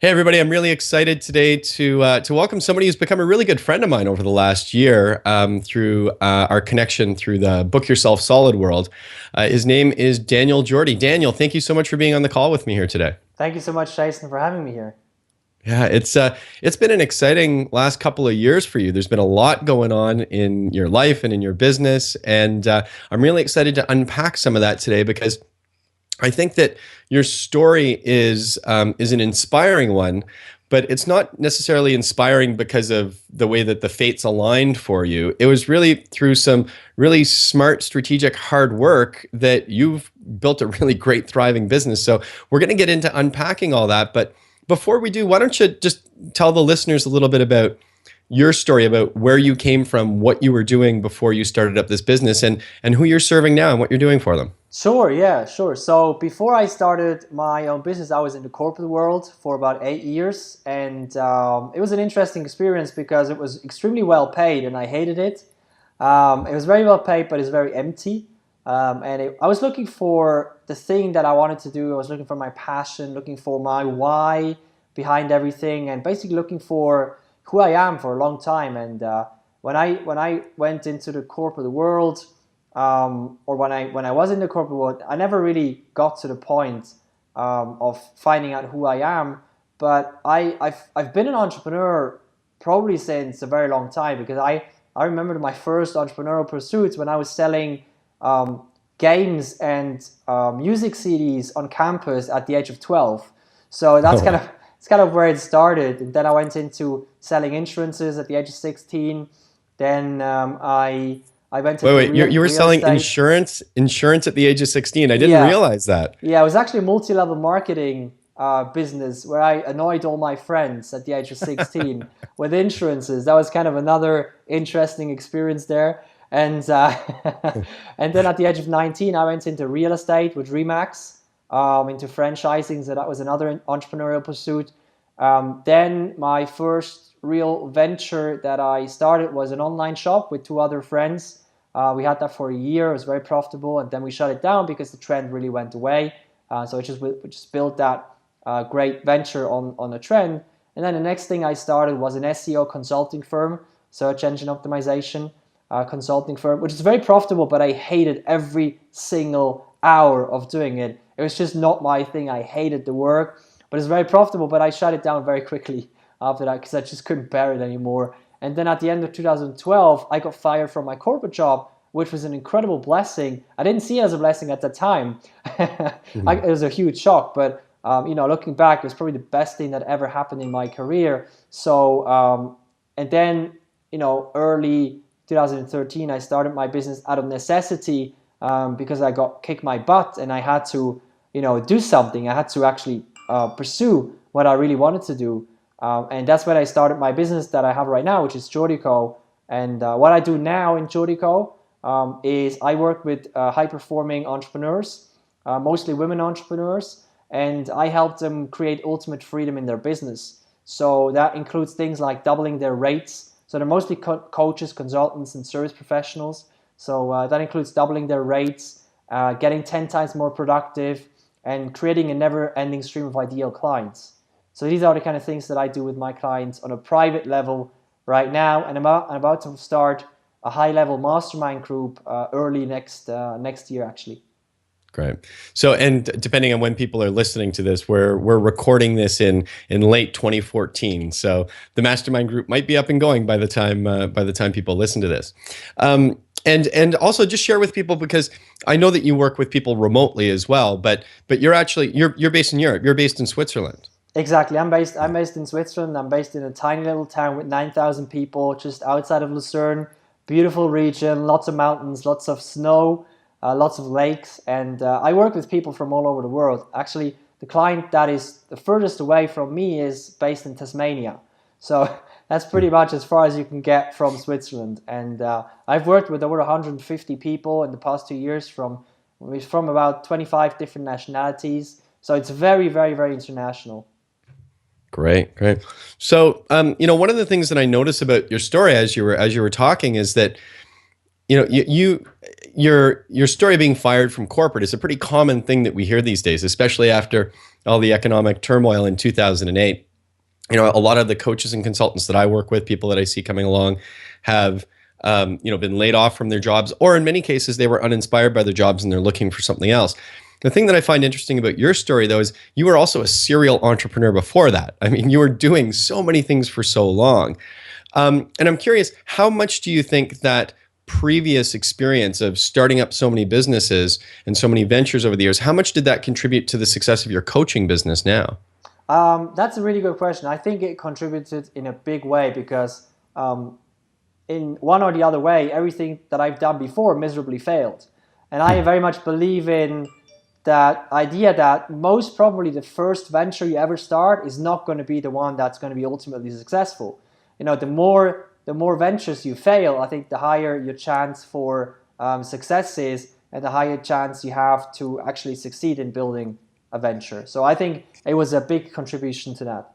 Hey everybody! I'm really excited today to welcome somebody who's become a really good friend of mine over the last year through our connection through the Book Yourself Solid world. His name is Daniel Jordy. Daniel, thank you so much for being on the call with me here today. Thank you so much, Jason, for having me here. Yeah, it's been an exciting last couple of years for you. There's been a lot going on in your life and in your business, and I'm really excited to unpack some of that today because I think that your story is an inspiring one, but it's not necessarily inspiring because of the way that the fates aligned for you. It was really through some really smart, strategic, hard work that you've built a really great, thriving business. So we're going to get into unpacking all that. But before we do, why don't you just tell the listeners a little bit about your story, about where you came from, what you were doing before you started up this business, and who you're serving now and what you're doing for them. Sure, yeah, sure. So before I started my own business, I was in the corporate world for about 8 years, and it was an interesting experience because it was extremely well paid, and I hated it. It was very well paid, but it's very empty. I was looking for the thing that I wanted to do. I was looking for my passion, looking for my why behind everything, and basically looking for who I am for a long time. And when I went into the corporate world, or when I was in the corporate world, I never really got to the point of finding out who I am. But I've been an entrepreneur probably since a very long time because I remember my first entrepreneurial pursuits when I was selling um, games and music CDs on campus at the age of 12. So that's Oh, kind wow. of it's kind of where it started. And then I went into selling insurances at the age of 16. Then I went Wait, into wait, you were real selling estate. insurance at the age of 16. I didn't Yeah, realize that. yeah. It was actually a multi-level marketing business where I annoyed all my friends at the age of 16 with insurances. That was kind of another interesting experience there. And and then at the age of 19, I went into real estate with Remax, into franchising. So that was another entrepreneurial pursuit. Then my first real venture that I started was an online shop with two other friends. We had that for a year. It was very profitable, and then we shut it down because the trend really went away. So we just built that great venture on a trend. And then the next thing I started was an SEO consulting firm, search engine optimization consulting firm, which is very profitable, but I hated every single hour of doing it. It was just not my thing. I hated the work, but it's very profitable. But I shut it down very quickly after that because I just couldn't bear it anymore. And then at the end of 2012, I got fired from my corporate job, which was an incredible blessing. I didn't see it as a blessing at the time. It Mhm. was a huge shock, but looking back, it was probably the best thing that ever happened in my career. So, and then, early 2013, I started my business out of necessity because I got kicked my butt and I had to, do something. I had to actually pursue what I really wanted to do. And that's when I started my business that I have right now, which is Jordico. And what I do now in Jordico is I work with high-performing entrepreneurs, mostly women entrepreneurs, and I help them create ultimate freedom in their business. So that includes things like doubling their rates. So they're mostly coaches, consultants, and service professionals. So that includes doubling their rates, getting 10 times more productive, and creating a never-ending stream of ideal clients. So these are the kind of things that I do with my clients on a private level right now, and I'm about to start a high-level mastermind group early next year, actually. Great. So, and depending on when people are listening to this, we're recording this in late 2014. So the mastermind group might be up and going by the time people listen to this. And also just share with people because I know that you work with people remotely as well, but you're based in Europe. You're based in Switzerland. Exactly. I'm based in Switzerland. I'm based in a tiny little town with 9,000 people just outside of Lucerne. Beautiful region, lots of mountains, lots of snow, lots of lakes, and I work with people from all over the world. Actually, the client that is the furthest away from me is based in Tasmania. So that's pretty much as far as you can get from Switzerland. And I've worked with over 150 people in the past 2 years from about 25 different nationalities. So it's very, very, very international. Great, great. So, one of the things that I noticed about your story as you were talking is that your story being fired from corporate is a pretty common thing that we hear these days, especially after all the economic turmoil in 2008. A lot of the coaches and consultants that I work with, people that I see coming along, have been laid off from their jobs, or in many cases, they were uninspired by their jobs and they're looking for something else. The thing that I find interesting about your story, though, is you were also a serial entrepreneur before that. I mean, you were doing so many things for so long. And I'm curious, how much do you think that previous experience of starting up so many businesses and so many ventures over the years, how much did that contribute to the success of your coaching business now? That's a really good question. I think it contributed in a big way because in one or the other way, everything that I've done before miserably failed. And I very much believe in that idea that most probably the first venture you ever start is not going to be the one that's going to be ultimately successful. The more ventures you fail, I think the higher your chance for success is, and the higher chance you have to actually succeed in building a venture. So I think it was a big contribution to that.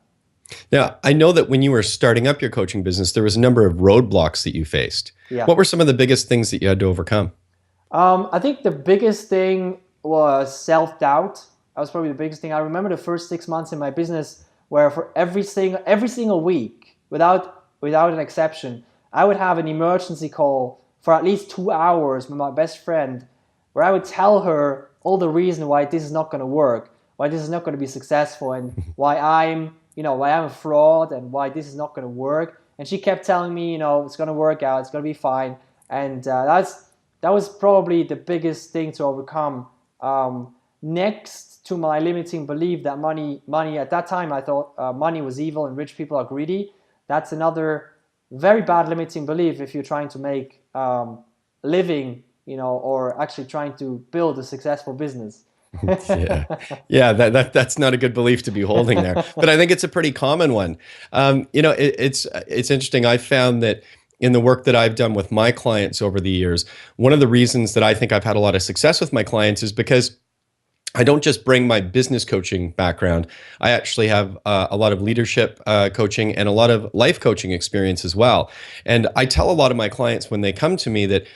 Now, I know that when you were starting up your coaching business, there was a number of roadblocks that you faced. Yeah. What were some of the biggest things that you had to overcome? I think the biggest thing was self-doubt. That was probably the biggest thing. I remember the first 6 months in my business where for every single week, without an exception, I would have an emergency call for at least 2 hours with my best friend where I would tell her all the reason why this is not going to work, why this is not going to be successful, and why I'm a fraud, and why this is not going to work. And she kept telling me, it's going to work out, it's going to be fine. And that was probably the biggest thing to overcome. Next to my limiting belief that money at that time, I thought money was evil and rich people are greedy. That's another very bad limiting belief if you're trying to make living, or actually trying to build a successful business. Yeah, that's not a good belief to be holding there, but I think it's a pretty common one. It's interesting. I found that in the work that I've done with my clients over the years, one of the reasons that I think I've had a lot of success with my clients is because I don't just bring my business coaching background. I actually have a lot of leadership coaching and a lot of life coaching experience as well. And I tell a lot of my clients when they come to me that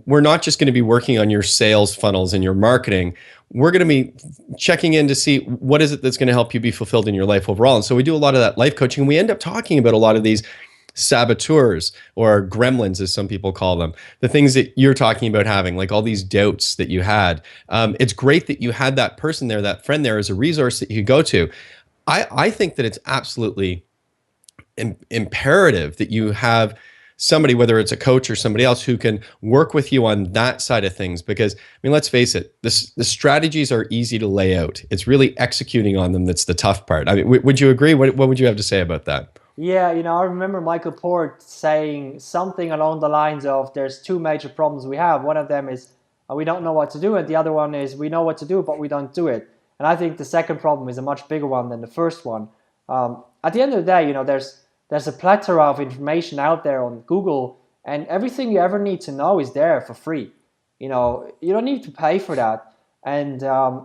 we're not just going to be working on your sales funnels and your marketing. We're going to be checking in to see what is it that's going to help you be fulfilled in your life overall. And so we do a lot of that life coaching. We end up talking about a lot of these saboteurs, or gremlins as some people call them, the things that you're talking about having, like all these doubts that you had. It's great that you had that person there, that friend there, as a resource that you go to. I think that it's absolutely imperative that you have somebody, whether it's a coach or somebody else, who can work with you on that side of things. Because, let's face it, the strategies are easy to lay out. It's really executing on them that's the tough part. Would you agree? What would you have to say about that? Yeah, I remember Michael Port saying something along the lines of there's two major problems we have. One of them is we don't know what to do, and the other one is we know what to do, but we don't do it. And I think the second problem is a much bigger one than the first one. At the end of the day, there's a plethora of information out there on Google, and everything you ever need to know is there for free. You don't need to pay for that. And I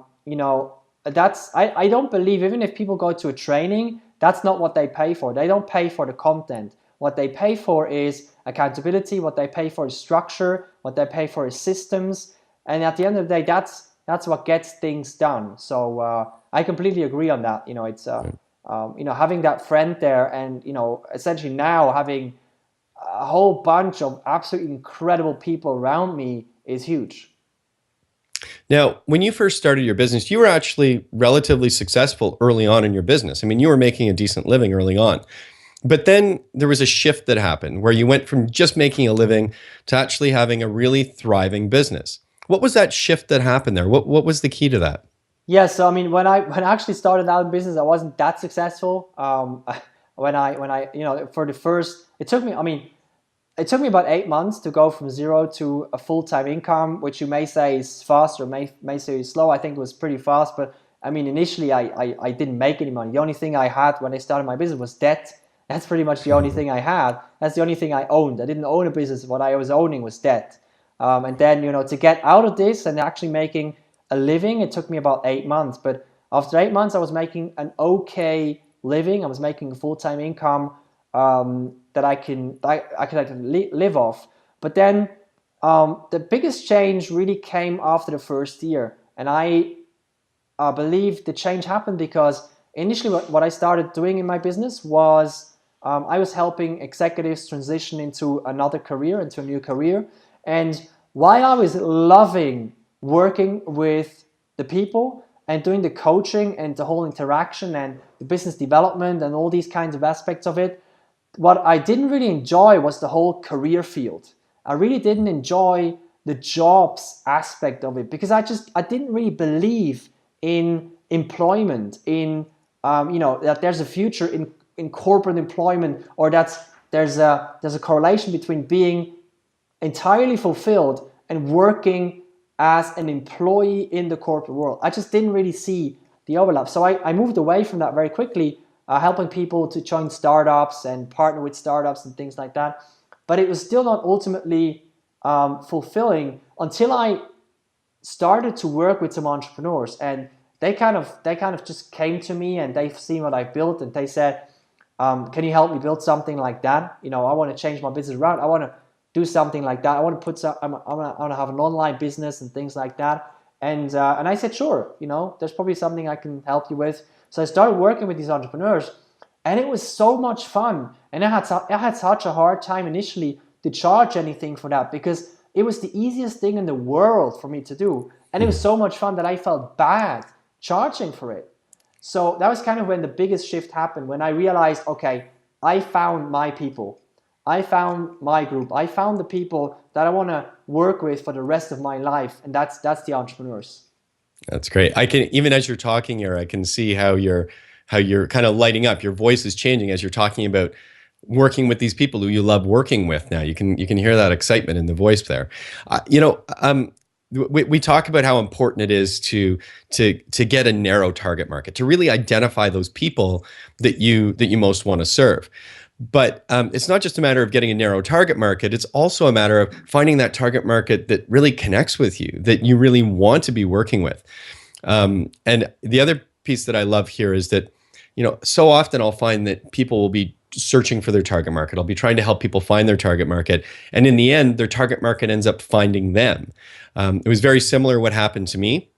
don't believe, even if people go to a training, that's not what they pay for. They don't pay for the content. What they pay for is accountability. What they pay for is structure. What they pay for is systems. And at the end of the day, that's what gets things done. So I completely agree on that. It's having that friend there, and essentially now having a whole bunch of absolutely incredible people around me is huge. Now, when you first started your business, you were actually relatively successful early on in your business. You were making a decent living early on. But then there was a shift that happened where you went from just making a living to actually having a really thriving business. What was that shift that happened there? What was the key to that? Yeah, so when I actually started out in business, I wasn't that successful. It took me about 8 months to go from zero to a full-time income, which you may say is fast or may say is slow. I think it was pretty fast, but initially I didn't make any money. The only thing I had when I started my business was debt. That's pretty much the only thing I had. That's the only thing I owned. I didn't own a business. What I was owning was debt. And then, to get out of this and actually making a living, it took me about 8 months. But after 8 months, I was making an okay living. I was making a full-time income that I could live off. But then the biggest change really came after the first year. And I believe the change happened because initially what I started doing in my business was I was helping executives transition into another career, into a new career. And while I was loving working with the people and doing the coaching and the whole interaction and the business development and all these kinds of aspects of it, what I didn't really enjoy was the whole career field. I really didn't enjoy the jobs aspect of it because I didn't really believe in employment, in that there's a future in corporate employment, or that there's a correlation between being entirely fulfilled and working as an employee in the corporate world. I just didn't really see the overlap. So I moved away from that very quickly, helping people to join startups and partner with startups and things like that. But it was still not ultimately fulfilling until I started to work with some entrepreneurs, and they kind of just came to me and they've seen what I built and they said, can you help me build something like that? I want to change my business around. I want to do something like that. I want to put some, I want to have an online business and things like that. And I said, sure, there's probably something I can help you with. So I started working with these entrepreneurs, and it was so much fun. And I had such a hard time initially to charge anything for that because it was the easiest thing in the world for me to do. And it was so much fun that I felt bad charging for it. So that was kind of when the biggest shift happened, when I realized, okay, I found my people. I found my group. I found the people that I want to work with for the rest of my life. And that's the entrepreneurs. That's great. I can, even as you're talking here, I can see how you're kind of lighting up. Your voice is changing as you're talking about working with these people who you love working with. Now you can hear that excitement in the voice there. We talk about how important it is to get a narrow target market, to really identify those people that you most want to serve. But it's not just a matter of getting a narrow target market. It's also a matter of finding that target market that really connects with you, that you really want to be working with. And the other piece that I love here is that, so often I'll find that people will be searching for their target market. I'll be trying to help people find their target market. And in the end, their target market ends up finding them. It was very similar what happened to me.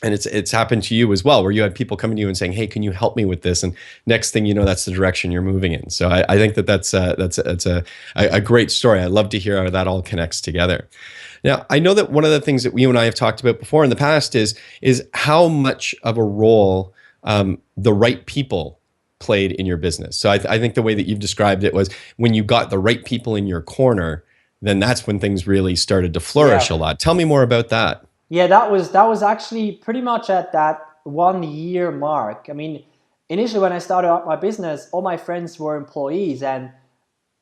And it's happened to you as well, where you had people coming to you and saying, "Hey, can you help me with this?" And next thing you know, that's the direction you're moving in. So I think that's a great story. I love to hear how that all connects together. Now, I know that one of the things that you and I have talked about before in the past is how much of a role the right people played in your business. So I think the way that you've described it was when you got the right people in your corner, then that's when things really started to flourish a lot. Tell me more about that. Yeah, that was actually pretty much at that 1 year mark. I mean, initially when I started out my business, all my friends were employees, and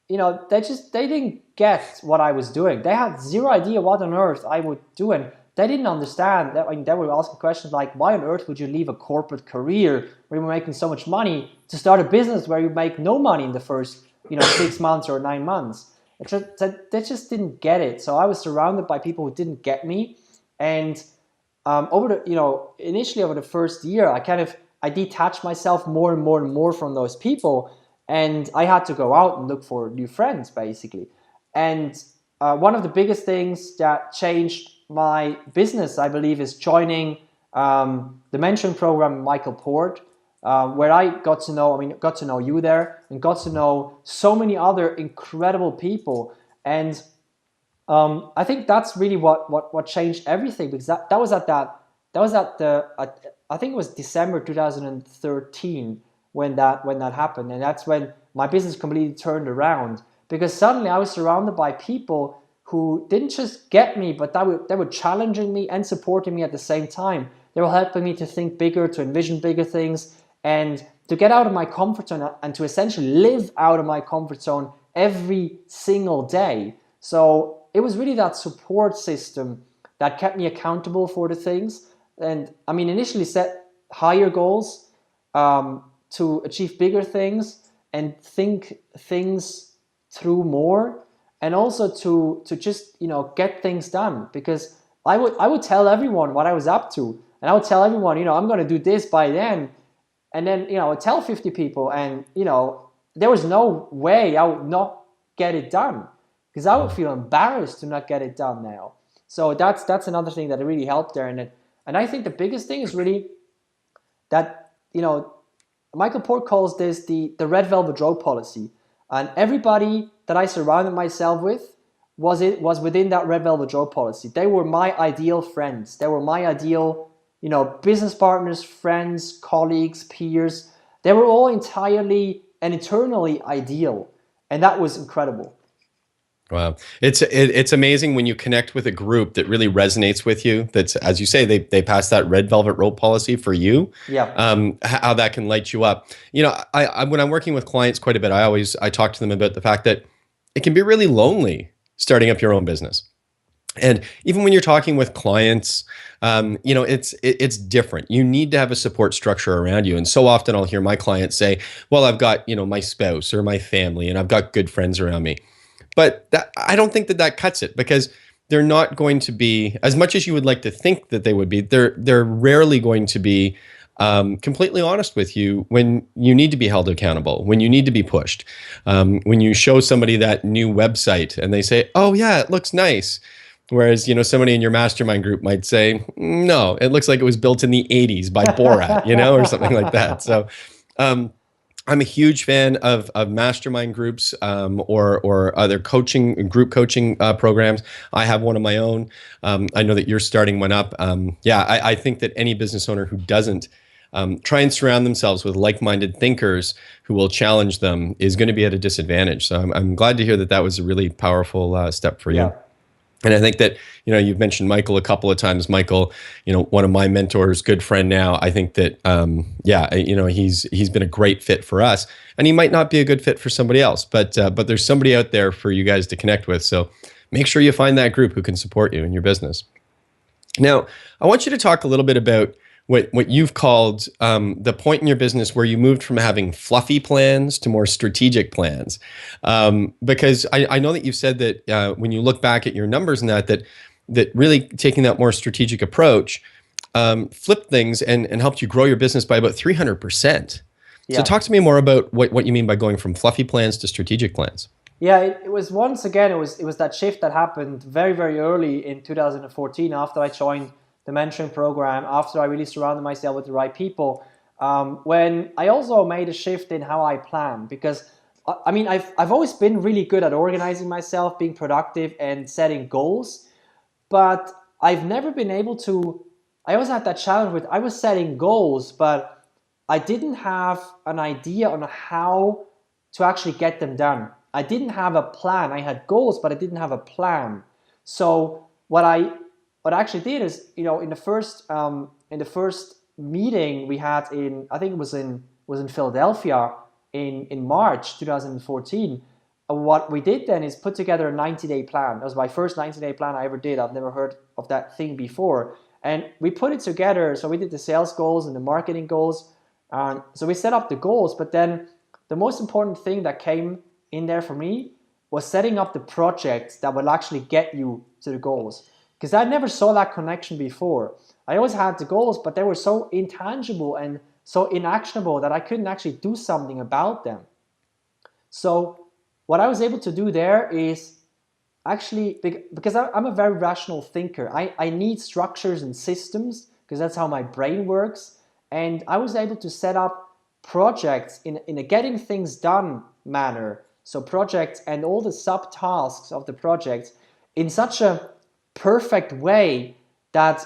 they didn't get what I was doing. They had zero idea what on earth I would do, and they didn't understand that. I mean, they were asking questions like, why on earth would you leave a corporate career where you were making so much money to start a business where you make no money in the first 6 months or 9 months? They just didn't get it. So I was surrounded by people who didn't get me. And initially over the first year, I detached myself more and more and more from those people, and I had to go out and look for new friends, basically. And one of the biggest things that changed my business, I believe, is joining the mentoring program, Michael Port, where I got to know you there, and got to know so many other incredible people. And I think that's really what changed everything, because that was at I think it was December 2013 when that happened, and that's when my business completely turned around, because suddenly I was surrounded by people who didn't just get me, but they were challenging me and supporting me at the same time. They were helping me to think bigger, to envision bigger things, and to get out of my comfort zone and to essentially live out of my comfort zone every single day. So it was really that support system that kept me accountable for the things. And I mean, initially set higher goals to achieve bigger things and think things through more, and also to just get things done, because I would tell everyone what I was up to, and I would tell everyone I'm going to do this by then, and then I would tell 50 people, and there was no way I would not get it done, because I would feel embarrassed to not get it done now. So that's another thing that really helped there. And I think the biggest thing is really that Michael Port calls this the red velvet rope policy. And everybody that I surrounded myself with was within that red velvet rope policy. They were my ideal friends. They were my ideal, business partners, friends, colleagues, peers. They were all entirely and eternally ideal. And that was incredible. Wow. It's amazing when you connect with a group that really resonates with you. That's, as you say, they pass that red velvet rope policy for you. Yeah. How that can light you up. I when I'm working with clients quite a bit, I talk to them about the fact that it can be really lonely starting up your own business. And even when you're talking with clients, it's different. You need to have a support structure around you. And so often I'll hear my clients say, well, I've got, my spouse or my family, and I've got good friends around me. But I don't think that cuts it, because they're not going to be, as much as you would like to think that they would be, they're rarely going to be completely honest with you when you need to be held accountable, when you need to be pushed. When you show somebody that new website and they say, oh yeah, it looks nice. Whereas, somebody in your mastermind group might say, no, it looks like it was built in the 80s by Borat, or something like that. So, I'm a huge fan of mastermind groups or other group coaching programs. I have one of my own. I know that you're starting one up. I think that any business owner who doesn't try and surround themselves with like-minded thinkers who will challenge them is going to be at a disadvantage. So I'm glad to hear that was a really powerful step for you. Yeah. And I think that, you've mentioned Michael a couple of times. Michael, one of my mentors, good friend now. I think that, he's been a great fit for us, and he might not be a good fit for somebody else, but there's somebody out there for you guys to connect with. So make sure you find that group who can support you in your business. Now, I want you to talk a little bit about what you've called the point in your business where you moved from having fluffy plans to more strategic plans. Because I know that you've said that when you look back at your numbers and that really taking that more strategic approach flipped things and helped you grow your business by about 300%. Yeah. So talk to me more about what you mean by going from fluffy plans to strategic plans. Yeah, it was once again, it was that shift that happened very, very early in 2014 after I joined the mentoring program, after I really surrounded myself with the right people, when I also made a shift in how I plan. Because, I've always been really good at organizing myself, being productive and setting goals, but I've never been able to, I always had that challenge with, I was setting goals, but I didn't have an idea on how to actually get them done. I didn't have a plan. I had goals, but I didn't have a plan. So what I actually did is, in the first meeting we had I think it was in Philadelphia in March 2014. What we did then is put together a 90-day plan. That was my first 90-day plan I ever did. I've never heard of that thing before. And we put it together. So we did the sales goals and the marketing goals. So we set up the goals, but then the most important thing that came in there for me was setting up the projects that will actually get you to the goals. Because I never saw that connection before. I always had the goals, but they were so intangible and so inactionable that I couldn't actually do something about them. So what I was able to do there is actually, because I'm a very rational thinker, I need structures and systems because that's how my brain works. And I was able to set up projects in a getting things done manner. So projects and all the subtasks of the projects in such a perfect way that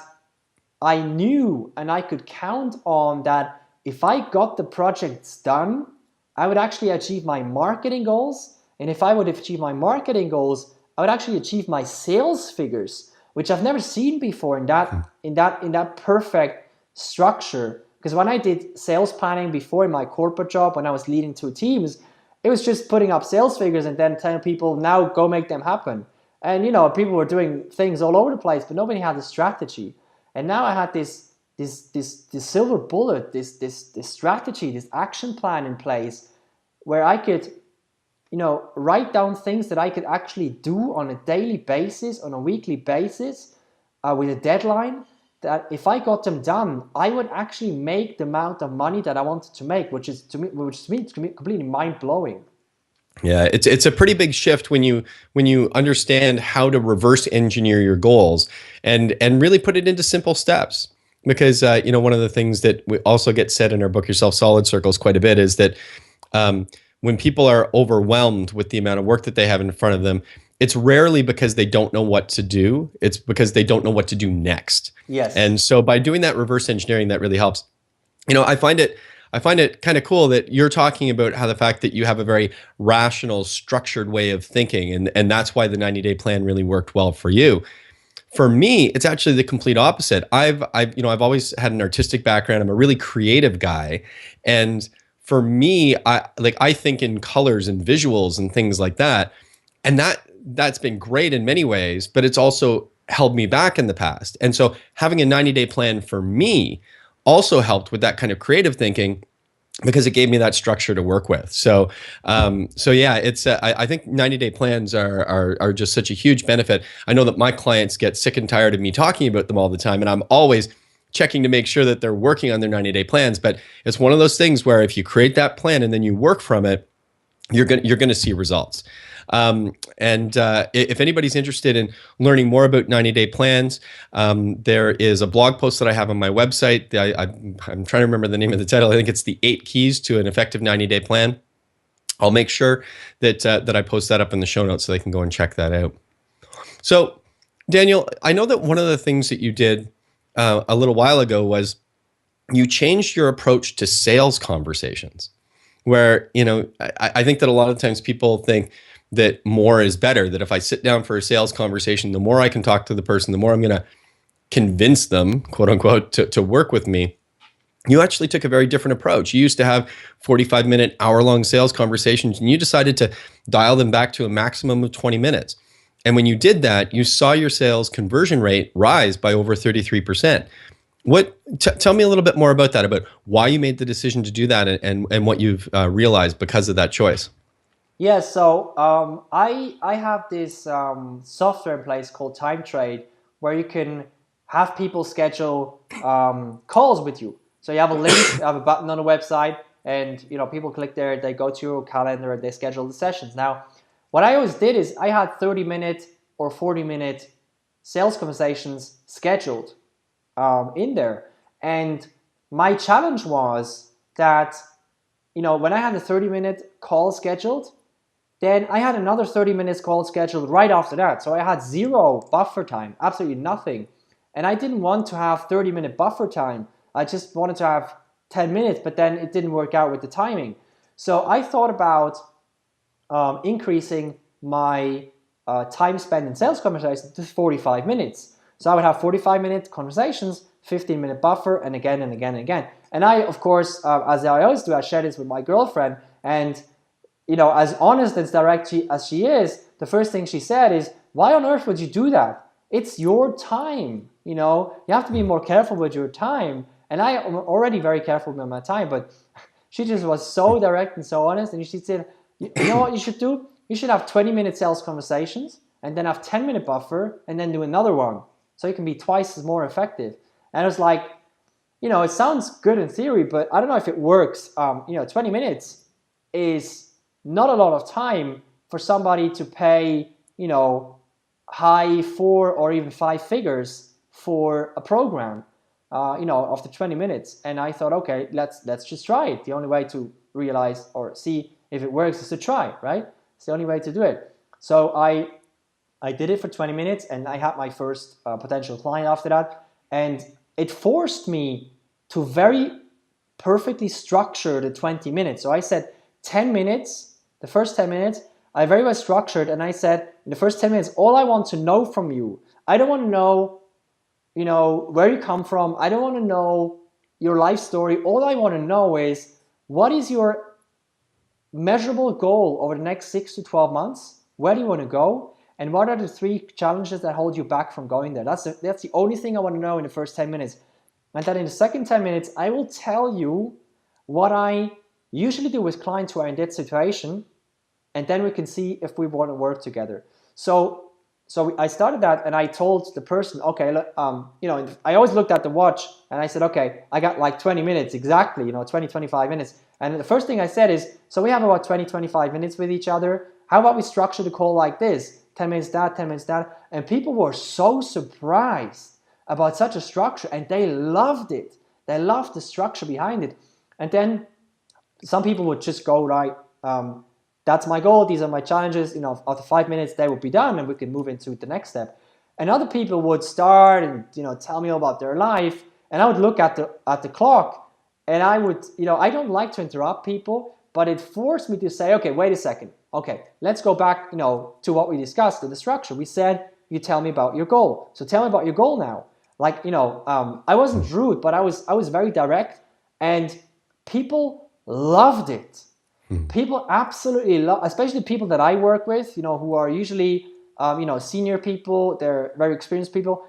I knew and I could count on that if I got the projects done, I would actually achieve my marketing goals. And if I would achieve my marketing goals, I would actually achieve my sales figures, which I've never seen before in that perfect structure. Because when I did sales planning before in my corporate job, when I was leading two teams, it was just putting up sales figures and then telling people, now go make them happen. And people were doing things all over the place, but nobody had a strategy. And now I had this silver bullet, this strategy, this action plan in place where I could, write down things that I could actually do on a daily basis, on a weekly basis, with a deadline. That if I got them done, I would actually make the amount of money that I wanted to make, which is completely mind blowing. Yeah, it's a pretty big shift when you understand how to reverse engineer your goals and really put it into simple steps. because one of the things that we also get said in our book, Yourself Solid Circles, quite a bit is that when people are overwhelmed with the amount of work that they have in front of them, it's rarely because they don't know what to do. It's because they don't know what to do next. Yes. And so by doing that reverse engineering, that really helps. I find it kind of cool that you're talking about how the fact that you have a very rational, structured way of thinking, and that's why the 90-day plan really worked well for you. For me, it's actually the complete opposite. I've always had an artistic background. I'm a really creative guy, and for me, I think in colors and visuals and things like that, and that's been great in many ways, but it's also held me back in the past. And so having a 90-day plan for me also helped with that kind of creative thinking, because it gave me that structure to work with. So yeah, it's I think 90-day plans are just such a huge benefit. I know that my clients get sick and tired of me talking about them all the time, and I'm always checking to make sure that they're working on their 90-day plans. But it's one of those things where if you create that plan and then you work from it, you're gonna see results. If anybody's interested in learning more about 90-day plans, there is a blog post that I have on my website. I'm trying to remember the name of the title. I think it's the 8 Keys to an Effective 90-Day Plan. I'll make sure that I post that up in the show notes so they can go and check that out. So, Daniel, I know that one of the things that you did a little while ago was you changed your approach to sales conversations, where, I think that a lot of times people think that more is better, that if I sit down for a sales conversation, the more I can talk to the person, the more I'm going to convince them, quote unquote, to work with me. You actually took a very different approach. You used to have 45-minute, hour-long sales conversations, and you decided to dial them back to a maximum of 20 minutes. And when you did that, you saw your sales conversion rate rise by over 33%. Tell me a little bit more about that, about why you made the decision to do that, and what you've realized because of that choice. Yeah, so I have this software in place called TimeTrade, where you can have people schedule calls with you. So you have a link, you have a button on the website, and people click there, they go to your calendar, and they schedule the sessions. Now, what I always did is I had 30-minute or 40-minute sales conversations scheduled in there, and my challenge was that when I had a 30-minute call scheduled, then I had another 30 minutes call scheduled right after that. So I had zero buffer time, absolutely nothing. And I didn't want to have 30-minute buffer time. I just wanted to have 10 minutes, but then it didn't work out with the timing. So I thought about increasing my time spent in sales conversations to 45 minutes. So I would have 45-minute conversations, 15-minute buffer, and again and again and again. And I, of course, as I always do, I share this with my girlfriend, and as honest and direct as she is, the first thing she said is, why on earth would you do that? It's your time. You have to be more careful with your time. And I am already very careful with my time, but she just was so direct and so honest. And she said, you know what you should do? You should have 20-minute sales conversations, and then have 10-minute buffer, and then do another one. So you can be twice as more effective. And I was like, it sounds good in theory, but I don't know if it works. 20 minutes is not a lot of time for somebody to pay, high 4 or even 5 figures for a program, after 20 minutes. And I thought, okay, let's just try it. The only way to realize or see if it works is to try, right? It's the only way to do it. So I did it for 20 minutes, and I had my first potential client after that. And it forced me to very perfectly structure the 20 minutes. So I said 10 minutes. The first 10 minutes, I very well structured, and I said, in the first 10 minutes, all I want to know from you, I don't want to know, where you come from. I don't want to know your life story. All I want to know is, what is your measurable goal over the next 6 to 12 months? Where do you want to go? And what are the 3 challenges that hold you back from going there? That's the only thing I want to know in the first 10 minutes. And then in the second 10 minutes, I will tell you what I usually do with clients who are in that situation, and then we can see if we want to work together. So I started that, and I told the person, okay, look, I always looked at the watch, and I said, okay, I got like 20 minutes exactly, 20, 25 minutes. And the first thing I said is, so we have about 20, 25 minutes with each other. How about we structure the call like this? 10 minutes that, 10 minutes that. And people were so surprised about such a structure, and they loved it. They loved the structure behind it. And then some people would just go, right, that's my goal, these are my challenges, after 5 minutes they would be done and we can move into the next step. And other people would start and tell me all about their life, and I would look at the clock, and I would, I don't like to interrupt people, but it forced me to say, okay, wait a second. Okay, let's go back, to what we discussed in the structure. We said, you tell me about your goal. So tell me about your goal now. Like, I wasn't rude, but I was very direct, and people loved it. People absolutely love, especially people that I work with, who are usually, senior people, they're very experienced people.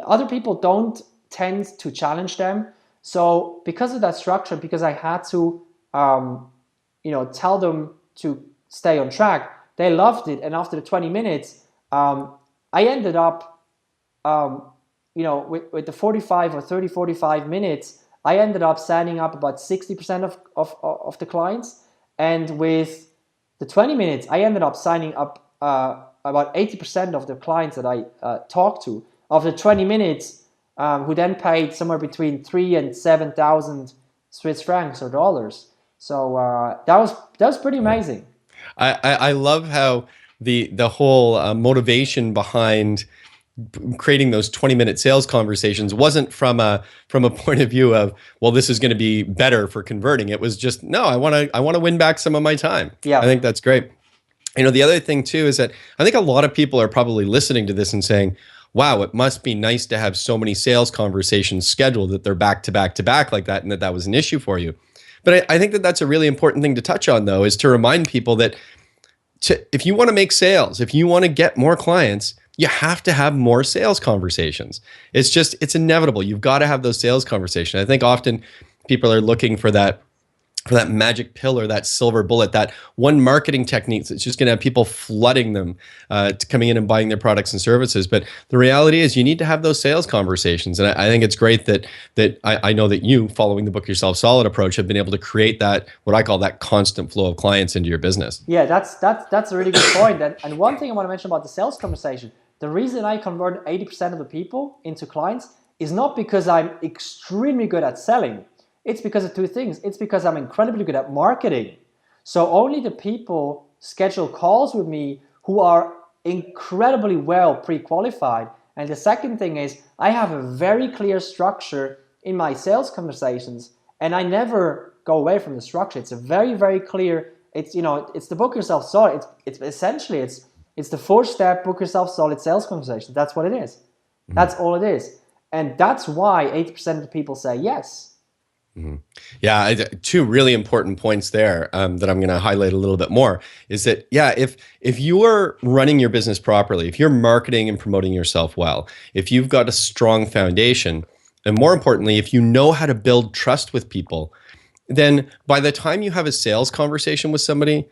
Other people don't tend to challenge them. So because of that structure, because I had to, tell them to stay on track, they loved it. And after the 20 minutes, I ended up, with the 45 or 30, 45 minutes, I ended up signing up about 60% of the clients. And with the 20 minutes, I ended up signing up about 80% of the clients that I talked to. After 20 minutes, who then paid somewhere between 3,000 and 7,000 Swiss francs or dollars. So that was pretty amazing. I love how the whole motivation behind creating those 20-minute sales conversations wasn't from a point of view of, well, this is going to be better for converting. It was just, no, I want to win back some of my time. Yeah. I think that's great. The other thing too is that I think a lot of people are probably listening to this and saying, wow, it must be nice to have so many sales conversations scheduled that they're back to back to back like that, and that was an issue for you. But I think that that's a really important thing to touch on, though, is to remind people that if you want to make sales, if you want to get more clients, you have to have more sales conversations. It's inevitable. You've got to have those sales conversations. I think often people are looking for that magic pill or that silver bullet, that one marketing technique that's just going to have people flooding them to coming in and buying their products and services. But the reality is you need to have those sales conversations. And I think it's great that I know that you, following the Book Yourself Solid approach, have been able to create that, what I call that constant flow of clients into your business. Yeah, that's a really good point. And one thing I want to mention about the sales conversation, the reason I convert 80% of the people into clients is not because I'm extremely good at selling. It's because of two things. It's because I'm incredibly good at marketing. So only the people schedule calls with me who are incredibly well pre-qualified. And the second thing is I have a very clear structure in my sales conversations, and I never go away from the structure. It's a very, very clear, it's the Book Yourself Solid. It's essentially, it's the 4-step Book Yourself Solid sales conversation. That's what it is. That's all it is. And that's why 80% of the people say yes. Mm-hmm. Yeah, two really important points there that I'm going to highlight a little bit more is that, yeah, if you're running your business properly, if you're marketing and promoting yourself well, if you've got a strong foundation, and more importantly, if you know how to build trust with people, then by the time you have a sales conversation with somebody,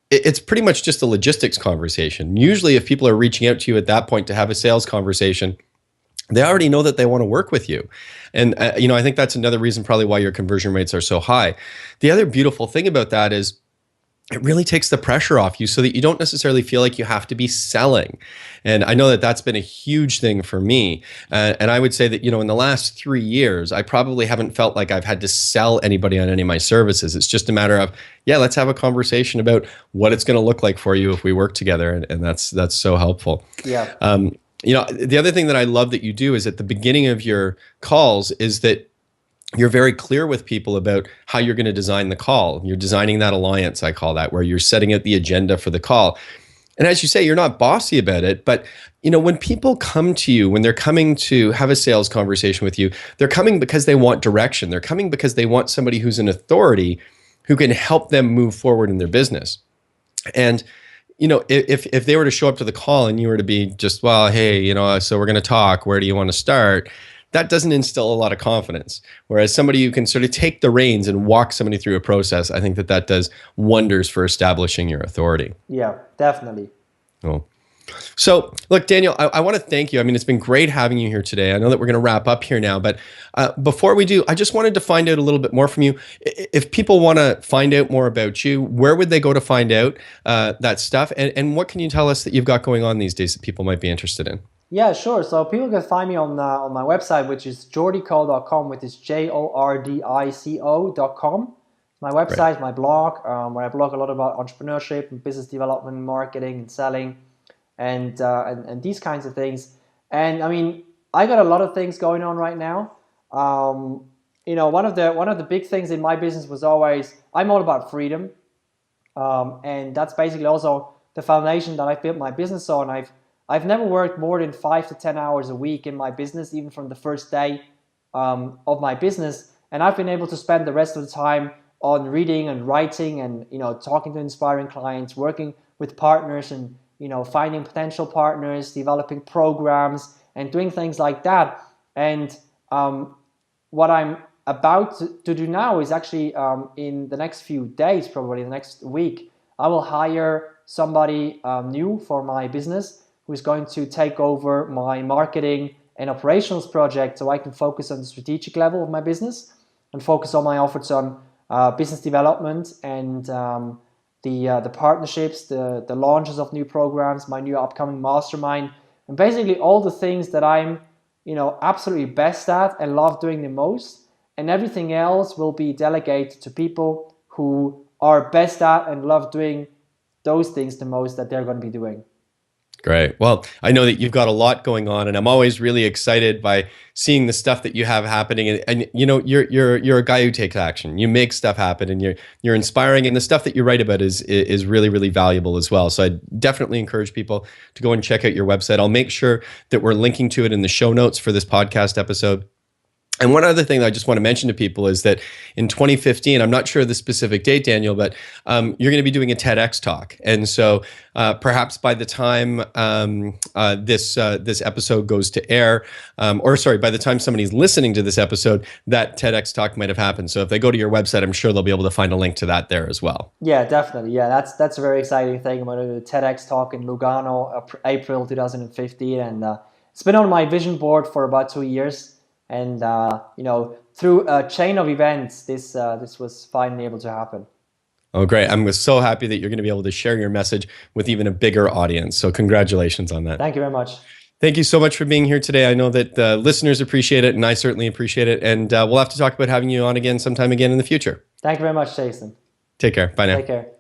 it's pretty much just a logistics conversation. Usually if people are reaching out to you at that point to have a sales conversation, they already know that they want to work with you. And, I think that's another reason probably why your conversion rates are so high. The other beautiful thing about that is it really takes the pressure off you so that you don't necessarily feel like you have to be selling. And I know that that's been a huge thing for me. And I would say that, in the last 3 years, I probably haven't felt like I've had to sell anybody on any of my services. It's just a matter of, yeah, let's have a conversation about what it's going to look like for you if we work together. And that's so helpful. Yeah. The other thing that I love that you do is at the beginning of your calls is that you're very clear with people about how you're going to design the call. You're designing that alliance, I call that, where you're setting out the agenda for the call. And as you say, you're not bossy about it, but when people come to you, when they're coming to have a sales conversation with you, they're coming because they want direction. They're coming because they want somebody who's an authority who can help them move forward in their business. And if they were to show up to the call and you were to be just, well, hey, so we're going to talk, where do you want to start? That doesn't instill a lot of confidence. Whereas somebody who can sort of take the reins and walk somebody through a process, I think that does wonders for establishing your authority. Yeah, definitely. Cool. So look, Daniel, I want to thank you. I mean, it's been great having you here today. I know that we're going to wrap up here now, but before we do, I just wanted to find out a little bit more from you. If people want to find out more about you, where would they go to find out that stuff? And what can you tell us that you've got going on these days that people might be interested in? Yeah, sure. So people can find me on my website, which is jordico.com, which is jordico.com. My Great. website, my blog, where I blog a lot about entrepreneurship and business development, marketing and selling, and these kinds of things. And I mean, I got a lot of things going on right now. One of the big things in my business was always I'm all about freedom, and that's basically also the foundation that I've built my business on. I've never worked more than 5 to 10 hours a week in my business, even from the first day of my business. And I've been able to spend the rest of the time on reading and writing and talking to inspiring clients, working with partners, and finding potential partners, developing programs, and doing things like that. And what I'm about to do now is actually in the next few days, probably the next week, I will hire somebody new for my business who's going to take over my marketing and operations project, so I can focus on the strategic level of my business and focus all my efforts on business development and the partnerships, the launches of new programs, my new upcoming mastermind, and basically all the things that I'm absolutely best at and love doing the most. And everything else will be delegated to people who are best at and love doing those things the most that they're going to be doing. Great. Well, I know that you've got a lot going on, and I'm always really excited by seeing the stuff that you have happening. And you're a guy who takes action. You make stuff happen, and you're inspiring. And the stuff that you write about is really, really valuable as well. So I definitely encourage people to go and check out your website. I'll make sure that we're linking to it in the show notes for this podcast episode. And one other thing that I just want to mention to people is that in 2015, I'm not sure the specific date, Daniel, but you're going to be doing a TEDx talk. And so perhaps by the time this episode goes to air, by the time somebody's listening to this episode, that TEDx talk might have happened. So if they go to your website, I'm sure they'll be able to find a link to that there as well. Yeah, definitely. Yeah, that's a very exciting thing. I'm going to do a TEDx talk in Lugano, April 2015. And it's been on my vision board for about 2 years. And through a chain of events, this was finally able to happen. Oh, great. I'm so happy that you're going to be able to share your message with even a bigger audience. So congratulations on that. Thank you very much. Thank you so much for being here today. I know that the listeners appreciate it, and I certainly appreciate it. And we'll have to talk about having you on again sometime again in the future. Thank you very much, Jason. Take care. Bye now. Take care.